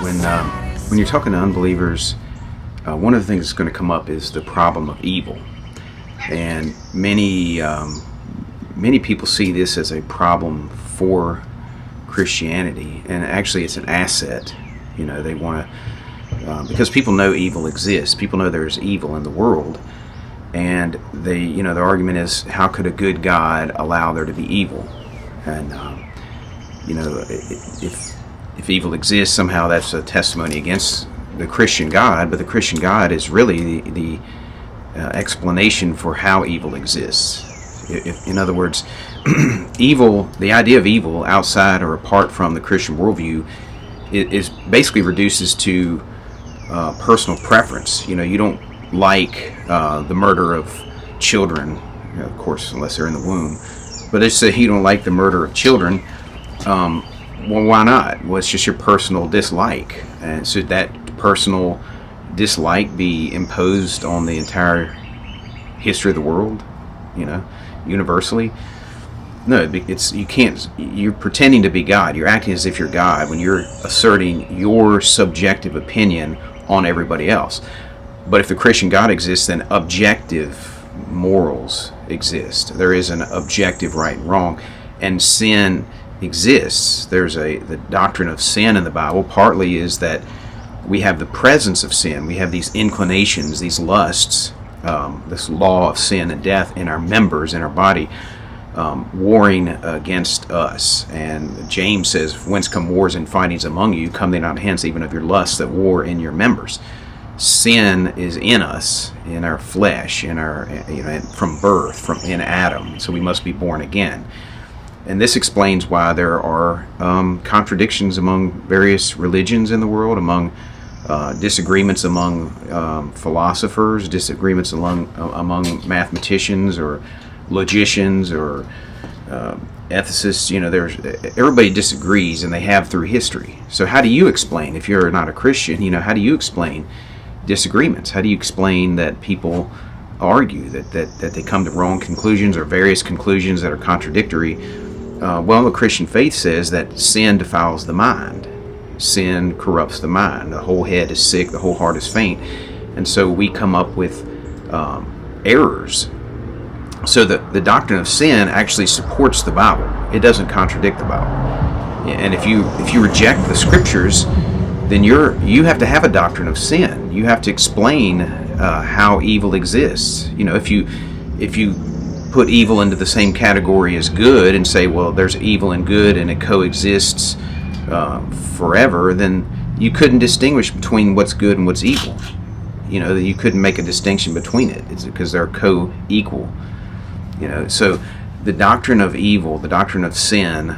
when you're talking to unbelievers, one of the things that's going to come up is the problem of evil, and many people see this as a problem for Christianity, and actually it's an asset. They want to, because people know evil exists. People know there's evil in the world, and their argument is, how could a good God allow there to be evil? And if evil exists, somehow that's a testimony against the Christian God. But the Christian God is really the explanation for how evil exists. In other words, evil, the idea of evil outside or apart from the Christian worldview is basically reduces to personal preference. You don't like the murder of children, of course, unless they're in the womb. But let's say you don't like the murder of children. Well, why not? Well, it's just your personal dislike. And should that personal dislike be imposed on the entire history of the world, universally? No, you can't. You're pretending to be God. You're acting as if you're God when you're asserting your subjective opinion on everybody else. But if the Christian God exists, then objective morals exist. There is an objective right and wrong, and sin exists. There's the doctrine of sin in the Bible. Partly is that we have the presence of sin. We have these inclinations, these lusts, this law of sin and death in our members, in our body, warring against us. And James says, "Whence come wars and fightings among you? Come they not hence, even of your lusts that war in your members." Sin is in us, in our flesh, in our from birth, in Adam. So we must be born again. And this explains why there are contradictions among various religions in the world, among disagreements among philosophers, disagreements among mathematicians or logicians or ethicists. Everybody disagrees, and they have through history. So how do you explain, if you're not a Christian, how do you explain disagreements? How do you explain that people argue, that they come to wrong conclusions or various conclusions that are contradictory? Well, the Christian faith says that sin defiles the mind. Sin corrupts the mind. The whole head is sick, the whole heart is faint. And so we come up with errors. So the doctrine of sin actually supports the Bible. It doesn't contradict the Bible. And if you reject the Scriptures, then you have to have a doctrine of sin. You have to explain how evil exists. If you put evil into the same category as good and say, well, there's evil and good and it coexists forever, then you couldn't distinguish between what's good and what's evil. You couldn't make a distinction between it. It's because they're co-equal. So the doctrine of evil, the doctrine of sin,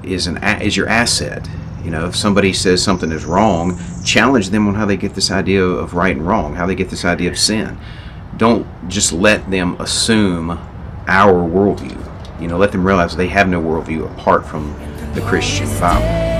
is your asset. If somebody says something is wrong, challenge them on how they get this idea of right and wrong, how they get this idea of sin. Don't just let them assume our worldview. Let them realize they have no worldview apart from the Christian Bible.